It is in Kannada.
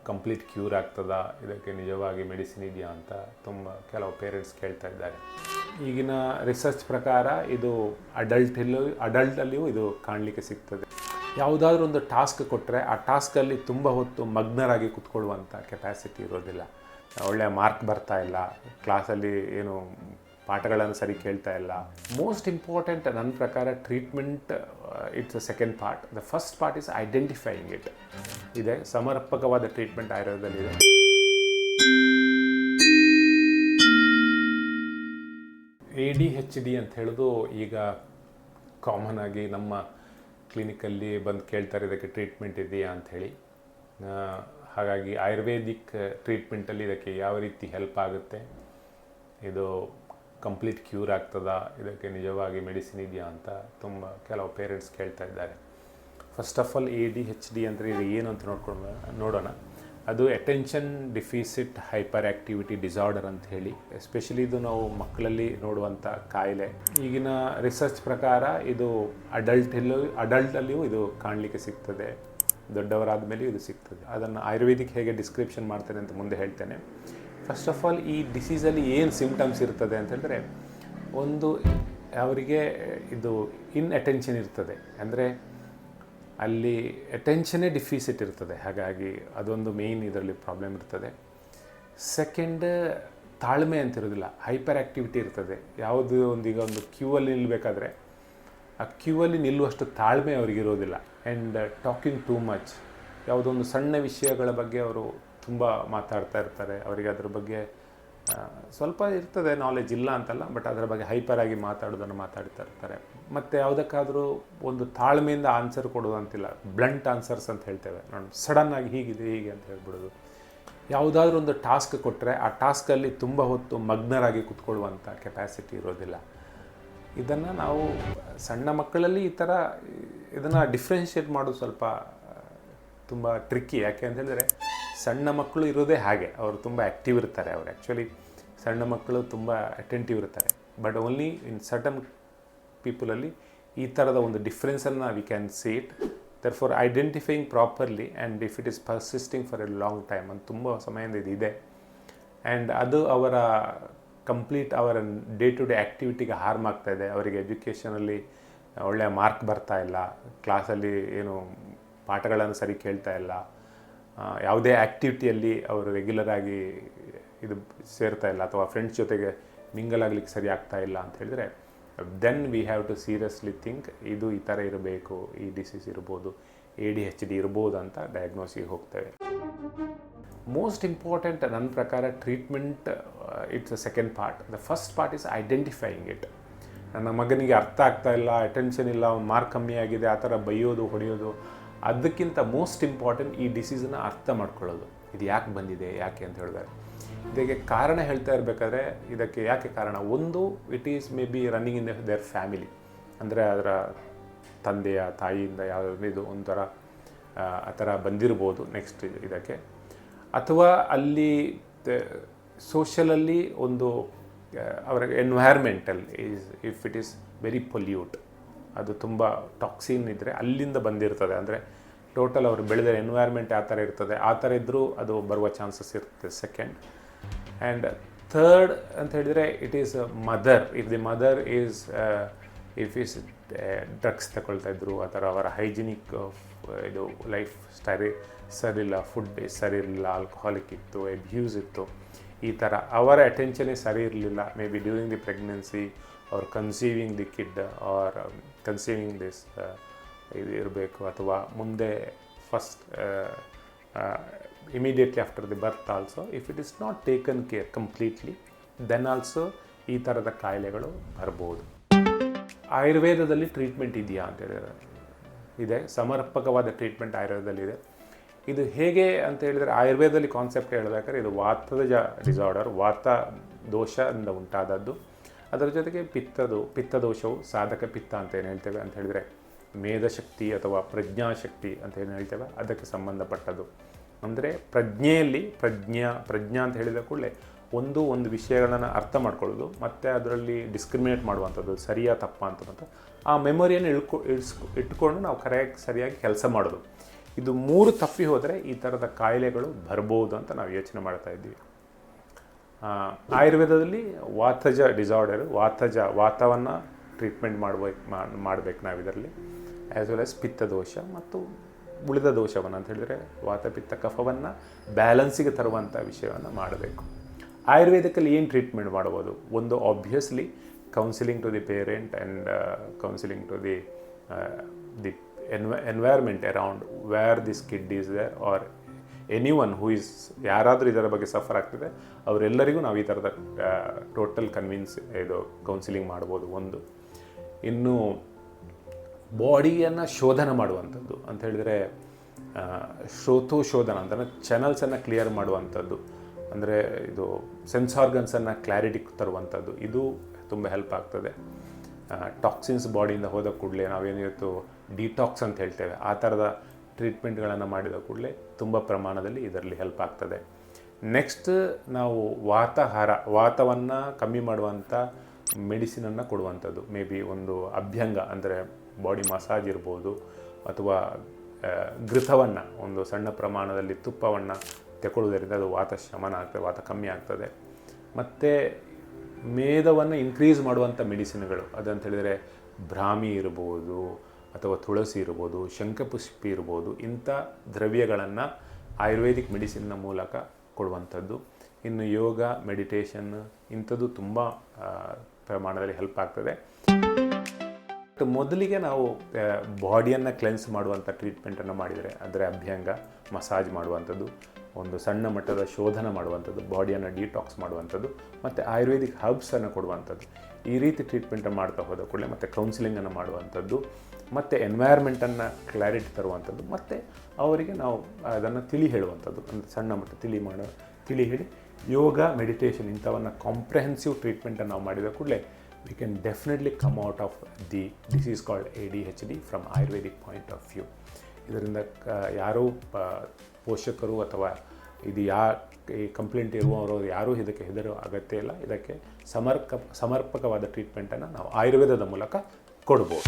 ಕಂಪ್ಲೀಟ್ ಕ್ಯೂರ್ ಆಗ್ತದಾ, ಇದಕ್ಕೆ ನಿಜವಾಗಿ ಮೆಡಿಸಿನ್ ಇದೆಯಾ ಅಂತ ಕೆಲವು ಪೇರೆಂಟ್ಸ್ ಕೇಳ್ತಾ ಇದ್ದಾರೆ. ಈಗಿನ ರಿಸರ್ಚ್ ಪ್ರಕಾರ ಇದು ಅಡಲ್ಟಲ್ಲಿಯೂ ಇದು ಕಾಣಲಿಕ್ಕೆ ಸಿಗ್ತದೆ. ಯಾವುದಾದ್ರೂ ಒಂದು ಟಾಸ್ಕ್ ಕೊಟ್ಟರೆ ಆ ಟಾಸ್ಕಲ್ಲಿ ತುಂಬ ಹೊತ್ತು ಮಗ್ನರಾಗಿ ಕೂತ್ಕೊಳ್ಳುವಂಥ ಕೆಪಾಸಿಟಿ ಇರೋದಿಲ್ಲ. ಒಳ್ಳೆಯ ಮಾರ್ಕ್ ಬರ್ತಾ ಇಲ್ಲ, ಕ್ಲಾಸಲ್ಲಿ ಏನು ಪಾಠಗಳನ್ನು ಸರಿ ಕೇಳ್ತಾ ಇಲ್ಲ. ಮೋಸ್ಟ್ ಇಂಪಾರ್ಟೆಂಟ್ ನನ್ನ ಪ್ರಕಾರ treatment it's a second part. The first part is identifying it. ಇದೆ ಸಮರ್ಪಕವಾದ ಟ್ರೀಟ್ಮೆಂಟ್ ಆಯುರ್ವೇದದಲ್ಲಿದೆ. ADHD ಅಂತ ಹೇಳೋದು ಈಗ ಕಾಮನ್ ಆಗಿ ನಮ್ಮ ಕ್ಲಿನಿಕಲ್ಲಿ ಬಂದು ಕೇಳ್ತಾರೆ, ಇದಕ್ಕೆ ಟ್ರೀಟ್ಮೆಂಟ್ ಇದೆಯಾ ಅಂಥೇಳಿ. ಹಾಗಾಗಿ ಆಯುರ್ವೇದಿಕ್ ಟ್ರೀಟ್ಮೆಂಟಲ್ಲಿ ಇದಕ್ಕೆ ಯಾವ ರೀತಿ ಹೆಲ್ಪ್ ಆಗುತ್ತೆ, ಇದು ಕಂಪ್ಲೀಟ್ ಕ್ಯೂರ್ ಆಗ್ತದಾ, ಇದಕ್ಕೆ ನಿಜವಾಗಿ ಮೆಡಿಸಿನ್ ಇದೆಯಾ ಅಂತ ಕೆಲವು ಪೇರೆಂಟ್ಸ್ ಕೇಳ್ತಾ ಇದ್ದಾರೆ. ಫಸ್ಟ್ ಆಫ್ ಆಲ್ ADHD ಅಂದರೆ ಇದು ಏನು ಅಂತ ನೋಡೋಣ. ಅದು attention deficit hyper activity disorder ಅಂತ ಹೇಳಿ. ಎಸ್ಪೆಷಲಿ ಇದು ನಾವು ಮಕ್ಕಳಲ್ಲಿ ನೋಡುವಂಥ ಕಾಯಿಲೆ. ಈಗಿನ ರಿಸರ್ಚ್ ಪ್ರಕಾರ ಇದು ಅಡಲ್ಟಲ್ಲಿಯೂ ಇದು ಕಾಣಲಿಕ್ಕೆ ಸಿಗ್ತದೆ, ದೊಡ್ಡವರಾದ ಮೇಲೆಯೂ ಇದು ಸಿಗ್ತದೆ. ಅದನ್ನು ಆಯುರ್ವೇದಿಕ್ ಹೇಗೆ ಡಿಸ್ಕ್ರಿಪ್ಷನ್ ಮಾಡ್ತೇನೆ ಅಂತ ಮುಂದೆ ಹೇಳ್ತೇನೆ. ಫಸ್ಟ್ ಆಫ್ ಆಲ್ ಈ ಡಿಸೀಸಲ್ಲಿ ಏನು ಸಿಮ್ಟಮ್ಸ್ ಇರ್ತದೆ ಅಂತ ಹೇಳಿದ್ರೆ, ಒಂದು ಅವರಿಗೆ ಇದು ಅಟೆನ್ಷನ್ ಇರ್ತದೆ, ಅಂದರೆ ಅಲ್ಲಿ ಅಟೆನ್ಷನ್ನೇ ಡಿಫಿಸಿಟ್ ಇರ್ತದೆ. ಹಾಗಾಗಿ ಅದೊಂದು ಮೇಯ್ನ್ ಇದರಲ್ಲಿ ಪ್ರಾಬ್ಲಮ್ ಇರ್ತದೆ. ಸೆಕೆಂಡ್, ತಾಳ್ಮೆ ಅಂತಿರೋದಿಲ್ಲ, ಹೈಪರ್ ಆ್ಯಕ್ಟಿವಿಟಿ ಇರ್ತದೆ. ಯಾವುದು ಈಗ ಒಂದು ಕ್ಯೂವಲ್ಲಿ ನಿಲ್ಲಬೇಕಾದ್ರೆ ಆ ಕ್ಯೂವಲ್ಲಿ ನಿಲ್ಲುವಷ್ಟು ತಾಳ್ಮೆ ಅವರಿಗಿರೋದಿಲ್ಲ. And talking too much. ಯಾವುದೊಂದು ಸಣ್ಣ ವಿಷಯಗಳ ಬಗ್ಗೆ ಅವರು ತುಂಬ ಮಾತಾಡ್ತಾ ಇರ್ತಾರೆ. ಅವರಿಗೆ ಅದ್ರ ಬಗ್ಗೆ ಸ್ವಲ್ಪ ಇರ್ತದೆ, ನಾಲೆಜ್ ಇಲ್ಲ ಅಂತಲ್ಲ, ಬಟ್ ಅದರ ಬಗ್ಗೆ ಹೈಪರಾಗಿ ಮಾತಾಡೋದನ್ನು ಮಾತಾಡ್ತಾ ಇರ್ತಾರೆ. ಮತ್ತು ಯಾವುದಕ್ಕಾದರೂ ಒಂದು ತಾಳ್ಮೆಯಿಂದ ಆನ್ಸರ್ ಕೊಡೋದಂತಿಲ್ಲ, ಬ್ಲಂಟ್ ಆನ್ಸರ್ಸ್ ಅಂತ ಹೇಳ್ತೇವೆ. ನಾನು ಸಡನ್ನಾಗಿ ಹೀಗೆ ಅಂತ ಹೇಳ್ಬಿಡೋದು. ಯಾವುದಾದ್ರೂ ಒಂದು ಟಾಸ್ಕ್ ಕೊಟ್ಟರೆ ಆ ಟಾಸ್ಕಲ್ಲಿ ತುಂಬ ಹೊತ್ತು ಮಗ್ನರಾಗಿ ಕೂತ್ಕೊಳ್ಳುವಂಥ ಕೆಪಾಸಿಟಿ ಇರೋದಿಲ್ಲ. ಇದನ್ನು ನಾವು ಸಣ್ಣ ಮಕ್ಕಳಲ್ಲಿ ಇದನ್ನು ಡಿಫ್ರೆನ್ಷಿಯೇಟ್ ಮಾಡೋದು ಸ್ವಲ್ಪ ತುಂಬ ಟ್ರಿಕ್ಕಿ. ಯಾಕೆ ಅಂತ ಹೇಳಿದ್ರೆ, ಸಣ್ಣ ಮಕ್ಕಳು ಇರೋದೇ ಹಾಗೆ, ಅವರು ತುಂಬ ಆ್ಯಕ್ಟಿವ್ ಇರ್ತಾರೆ. ಅವರು ಆ್ಯಕ್ಚುಲಿ ಸಣ್ಣ ಮಕ್ಕಳು ತುಂಬ ಅಟೆಂಟಿವ್ ಇರ್ತಾರೆ. ಬಟ್ ಓನ್ಲಿ ಇನ್ ಸರ್ಟನ್ ಪೀಪಲಲ್ಲಿ ಈ ಥರದ ಒಂದು ಡಿಫ್ರೆನ್ಸನ್ನು we can see it. There for identifying properly and if it is persisting for a long time ಅಂತ ತುಂಬ ಸಮಯದಿಂದ ಇದಿದೆ. ಆ್ಯಂಡ್ ಅದು ಅವರ ಡೇ ಟು ಡೇ ಆ್ಯಕ್ಟಿವಿಟಿಗೆ ಹಾರ್ಮ್ ಆಗ್ತಾಯಿದೆ. ಅವರಿಗೆ ಎಜುಕೇಷನಲ್ಲಿ ಒಳ್ಳೆಯ ಮಾರ್ಕ್ ಬರ್ತಾ ಇಲ್ಲ, ಕ್ಲಾಸಲ್ಲಿ ಏನು ಪಾಠಗಳನ್ನು ಸರಿ ಕೇಳ್ತಾ ಇಲ್ಲ, ಯಾವುದೇ ಆ್ಯಕ್ಟಿವಿಟಿಯಲ್ಲಿ ಅವರು ರೆಗ್ಯುಲರಾಗಿ ಇದು ಸೇರ್ತಾ ಇಲ್ಲ, ಅಥವಾ ಫ್ರೆಂಡ್ಸ್ ಜೊತೆಗೆ ಮಿಂಗಲ್ ಆಗಲಿಕ್ಕೆ ಸರಿ ಆಗ್ತಾ ಇಲ್ಲ ಅಂತ ಹೇಳಿದ್ರೆ, then we have to seriously think ಇದು ಈ ಥರ ಇರಬೇಕು, ಈ ಡಿಸೀಸ್ ಇರ್ಬೋದು, ADHD ಇರ್ಬೋದು ಅಂತ ಡಯಾಗ್ನೋಸಿಗೆ ಹೋಗ್ತೇವೆ. ಮೋಸ್ಟ್ ಇಂಪಾರ್ಟೆಂಟ್ ನನ್ನ ಪ್ರಕಾರ treatment it's a second part. The first part is identifying it. ನನ್ನ ಮಗನಿಗೆ ಅರ್ಥ ಆಗ್ತಾ ಇಲ್ಲ, ಅಟೆನ್ಷನ್ ಇಲ್ಲ, ಅವ್ನು ಮಾರ್ಕ್ ಕಮ್ಮಿ ಆಗಿದೆ, ಆ ಥರ ಬೈಯೋದು ಹೊಡೆಯೋದು, ಅದಕ್ಕಿಂತ ಮೋಸ್ಟ್ ಇಂಪಾರ್ಟೆಂಟ್ ಈ ಡಿಸೀಸನ್ನು ಅರ್ಥ ಮಾಡ್ಕೊಳ್ಳೋದು. ಇದು ಯಾಕೆ ಬಂದಿದೆ, ಯಾಕೆ ಅಂತ ಹೇಳಿದ್ದಾರೆ. ಇದಕ್ಕೆ ಕಾರಣ ಹೇಳ್ತಾ ಇರಬೇಕಾದ್ರೆ, ಇದಕ್ಕೆ ಯಾಕೆ ಕಾರಣ, ಒಂದು it is may be running in their family. ಅಂದರೆ ಅದರ ತಂದೆಯ ತಾಯಿಯಿಂದ ಇದು ಒಂಥರ ಆ ಥರ ಬಂದಿರ್ಬೋದು ನೆಕ್ಸ್ಟ್ ಇದಕ್ಕೆ. ಅಥವಾ ಅಲ್ಲಿ ಸೋಷಲಲ್ಲಿ ಒಂದು ಅವರ environmental if it is very pollute, ಅದು ತುಂಬ ಟಾಕ್ಸಿನ್ ಇದ್ದರೆ ಅಲ್ಲಿಂದ ಬಂದಿರ್ತದೆ. ಅಂದರೆ ಟೋಟಲ್ ಅವರು ಬೆಳೆದ ಎನ್ವೈರ್ಮೆಂಟ್ ಯಾವ ಥರ ಇರ್ತದೆ, ಆ ಥರ ಇದ್ದರೂ ಅದು ಬರುವ ಚಾನ್ಸಸ್ ಇರ್ತದೆ. ಸೆಕೆಂಡ್ ಆ್ಯಂಡ್ ಥರ್ಡ್ ಅಂತ ಹೇಳಿದರೆ, it is mother. If the mother is drugs ತಗೊಳ್ತಾ ಇದ್ರು, ಆ ಥರ ಅವರ ಹೈಜಿನಿಕ್ ಇದು ಲೈಫ್ ಸರಿಯಿಲ್ಲ, ಫುಡ್ ಸರಿ ಇರಲಿಲ್ಲ, ಆಲ್ಕೋಹಾಲಿಕ್ ಇತ್ತು, ಅಬ್ಯೂಸ್ ಇತ್ತು, ಈ ಥರ ಅವರ ಅಟೆನ್ಷನ್ನೇ ಸರಿ ಇರಲಿಲ್ಲ, maybe during the pregnancy or conceiving the kid or conceiving this ಇದು ಇರಬೇಕು, ಅಥವಾ ಮುಂದೆ first immediately after the birth also, if it is not taken care completely, then also ಈ ಥರದ ಕಾಯಿಲೆಗಳು ಬರ್ಬೋದು. ಆಯುರ್ವೇದದಲ್ಲಿ ಟ್ರೀಟ್ಮೆಂಟ್ ಇದೆಯಾ ಅಂತ ಹೇಳಿದರೆ, ಇದೆ ಸಮರ್ಪಕವಾದ ಟ್ರೀಟ್ಮೆಂಟ್ ಆಯುರ್ವೇದದಲ್ಲಿದೆ. ಇದು ಹೇಗೆ ಅಂತ ಹೇಳಿದರೆ, ಆಯುರ್ವೇದದಲ್ಲಿ ಕಾನ್ಸೆಪ್ಟ್ ಹೇಳಬೇಕಾದ್ರೆ ಇದು ವಾತದ ಡಿಸಾರ್ಡರ್, ವಾತ ದೋಷದಿಂದ ಉಂಟಾದದ್ದು. ಅದರ ಜೊತೆಗೆ ಪಿತ್ತದೋಷವು ಸಾಧಕ ಪಿತ್ತ ಅಂತ ಏನು ಹೇಳ್ತೇವೆ ಅಂತ ಹೇಳಿದರೆ, ಮೇಧಶಕ್ತಿ ಅಥವಾ ಪ್ರಜ್ಞಾಶಕ್ತಿ ಅಂತ ಏನು ಹೇಳ್ತೇವೆ ಅದಕ್ಕೆ ಸಂಬಂಧಪಟ್ಟದ್ದು. ಅಂದರೆ ಪ್ರಜ್ಞೆಯಲ್ಲಿ ಪ್ರಜ್ಞಾ ಅಂತ ಹೇಳಿದ ಕೂಡಲೇ ಒಂದು ವಿಷಯಗಳನ್ನು ಅರ್ಥ ಮಾಡ್ಕೊಳ್ಳೋದು, ಮತ್ತು ಅದರಲ್ಲಿ ಡಿಸ್ಕ್ರಿಮಿನೇಟ್ ಮಾಡುವಂಥದ್ದು, ಸರಿಯಾ ತಪ್ಪ ಅಂತ ಆ ಮೆಮೊರಿಯನ್ನು ಇಟ್ಕೊಂಡು ನಾವು ಸರಿಯಾಗಿ ಕೆಲಸ ಮಾಡೋದು. ಇದು 3 ತಪ್ಪಿ ಹೋದರೆ ಈ ಥರದ ಕಾಯಿಲೆಗಳು ಬರ್ಬೋದು ಅಂತ ನಾವು ಯೋಚನೆ ಮಾಡ್ತಾ ಇದ್ದೀವಿ. ಆಯುರ್ವೇದದಲ್ಲಿ ವಾತಜ ಡಿಸಾರ್ಡರ್, ವಾತವನ್ನು ಟ್ರೀಟ್ಮೆಂಟ್ ಮಾಡಬೇಕು ನಾವು ಇದರಲ್ಲಿ, ಆ್ಯಸ್ ವೆಲ್ ಆಸ್ ಪಿತ್ತ ದೋಷ ಮತ್ತು ಉಳಿದ ದೋಷವನ್ನು ಅಂತ ಹೇಳಿದರೆ ವಾತ ಪಿತ್ತ ಕಫವನ್ನು ಬ್ಯಾಲೆನ್ಸಿಗೆ ತರುವಂಥ ವಿಷಯವನ್ನು ಮಾಡಬೇಕು. ಆಯುರ್ವೇದಕ್ಕಲ್ಲಿ ಏನು ಟ್ರೀಟ್ಮೆಂಟ್ ಮಾಡ್ಬೋದು? ಒಂದು obviously counselling to the parent and counselling to the environment around where this kid is there are anyone who is, ಯಾರಾದರೂ ಇದರ ಬಗ್ಗೆ ಸಫರ್ ಆಗ್ತಿದೆ ಅವರೆಲ್ಲರಿಗೂ ನಾವು ಈ ಥರದ ಟೋಟಲ್ ಇದು ಕೌನ್ಸಿಲಿಂಗ್ ಮಾಡ್ಬೋದು. ಒಂದು ಇನ್ನು ಬಾಡಿಯನ್ನು ಶೋಧನ ಮಾಡುವಂಥದ್ದು ಅಂತ ಹೇಳಿದರೆ ಶೋಧನ ಅಂತಂದರೆ ಚಾನಲ್ಸನ್ನು ಕ್ಲಿಯರ್ ಮಾಡುವಂಥದ್ದು, ಅಂದರೆ ಇದು ಸೆನ್ಸ್ ಆರ್ಗನ್ಸನ್ನು ಕ್ಲಾರಿಟಿ ತರುವಂಥದ್ದು, ಇದು ತುಂಬ ಹೆಲ್ಪ್ ಆಗ್ತದೆ. ಟಾಕ್ಸಿನ್ಸ್ ಬಾಡಿಯಿಂದ ಹೋದ ಕೂಡಲೇ ನಾವೇನಿವತ್ತು ಡಿಟಾಕ್ಸ್ ಅಂತ ಹೇಳ್ತೇವೆ, ಆ ಥರದ ಟ್ರೀಟ್ಮೆಂಟ್ಗಳನ್ನು ಮಾಡಿದ ಕೂಡಲೇ ತುಂಬ ಪ್ರಮಾಣದಲ್ಲಿ ಇದರಲ್ಲಿ ಹೆಲ್ಪ್ ಆಗ್ತದೆ. ನೆಕ್ಸ್ಟ್ ನಾವು ವಾತವನ್ನು ಕಮ್ಮಿ ಮಾಡುವಂಥ ಮೆಡಿಸಿನನ್ನು ಕೊಡುವಂಥದ್ದು, ಮೇ ಬಿ ಒಂದು ಅಭ್ಯಂಗ ಅಂದರೆ ಬಾಡಿ ಮಸಾಜ್ ಇರ್ಬೋದು, ಅಥವಾ ಘೃತವನ್ನು ಒಂದು ಸಣ್ಣ ಪ್ರಮಾಣದಲ್ಲಿ ತುಪ್ಪವನ್ನು ತಗೊಳ್ಳೋದರಿಂದ ಅದು ವಾತ ಶಮನ ಆಗ್ತದೆ, ವಾತ ಕಮ್ಮಿ ಆಗ್ತದೆ. ಮತ್ತು ಮೇದವನ್ನು ಇನ್ಕ್ರೀಸ್ ಮಾಡುವಂಥ ಮೆಡಿಸಿನ್ಗಳು ಅದಂತ ಹೇಳಿದರೆ ಬ್ರಾಹ್ಮಿ ಇರ್ಬೋದು, ಅಥವಾ ತುಳಸಿ ಇರ್ಬೋದು, ಶಂಖಪುಷ್ಪಿ ಇರ್ಬೋದು, ಇಂಥ ದ್ರವ್ಯಗಳನ್ನು ಆಯುರ್ವೇದಿಕ್ ಮೆಡಿಸಿನ್ನ ಮೂಲಕ ಕೊಡುವಂಥದ್ದು. ಇನ್ನು ಯೋಗ, ಮೆಡಿಟೇಷನ್ ಇಂಥದ್ದು ತುಂಬ ಪ್ರಮಾಣದಲ್ಲಿ ಹೆಲ್ಪ್ ಆಗ್ತದೆ. ಮೊದಲಿಗೆ ನಾವು ಬಾಡಿಯನ್ನು ಕ್ಲೆನ್ಸ್ ಮಾಡುವಂಥ ಟ್ರೀಟ್ಮೆಂಟನ್ನು ಮಾಡಿದರೆ, ಅಂದರೆ ಅಭ್ಯಂಗ, ಮಸಾಜ್ ಮಾಡುವಂಥದ್ದು, ಒಂದು ಸಣ್ಣ ಮಟ್ಟದ ಶೋಧನ ಮಾಡುವಂಥದ್ದು, ಬಾಡಿಯನ್ನು ಡಿಟಾಕ್ಸ್ ಮಾಡುವಂಥದ್ದು, ಮತ್ತು ಆಯುರ್ವೇದಿಕ್ ಹರ್ಬ್ಸನ್ನು ಕೊಡುವಂಥದ್ದು, ಈ ರೀತಿ ಟ್ರೀಟ್ಮೆಂಟನ್ನು ಮಾಡ್ತಾ ಹೋದ ಕೂಡಲೇ ಮತ್ತು ಕೌನ್ಸಿಲಿಂಗನ್ನು ಮಾಡುವಂಥದ್ದು, ಮತ್ತು ಎನ್ವೈರ್ಮೆಂಟನ್ನು ಕ್ಲಾರಿಟಿ ತರುವಂಥದ್ದು, ಮತ್ತು ಅವರಿಗೆ ನಾವು ಅದನ್ನು ತಿಳಿ ಹೇಳುವಂಥದ್ದು, ಅಂದರೆ ಸಣ್ಣ ಮಟ್ಟ ತಿಳಿ ಹೇಳಿ ಯೋಗ, ಮೆಡಿಟೇಷನ್ ಇಂಥವನ್ನು ಕಾಂಪ್ರಿಹೆನ್ಸಿವ್ ಟ್ರೀಟ್ಮೆಂಟನ್ನು ನಾವು ಮಾಡಿದ ಕೂಡಲೇ we can definitely come out of the disease called ADHD from Ayurvedic point of view. ಇದರಿಂದ ಯಾರೂ ಪೋಷಕರು ಅಥವಾ ಇದು ಈ ಕಂಪ್ಲೇಂಟ್ ಇರುವವರು ಯಾರೂ ಇದಕ್ಕೆ ಹೆದರೋ ಅಗತ್ಯ ಇಲ್ಲ. ಇದಕ್ಕೆ ಸಮರ್ಪಕವಾದ ಟ್ರೀಟ್ಮೆಂಟನ್ನು ನಾವು ಆಯುರ್ವೇದದ ಮೂಲಕ ಕೊಡ್ಬೋದು.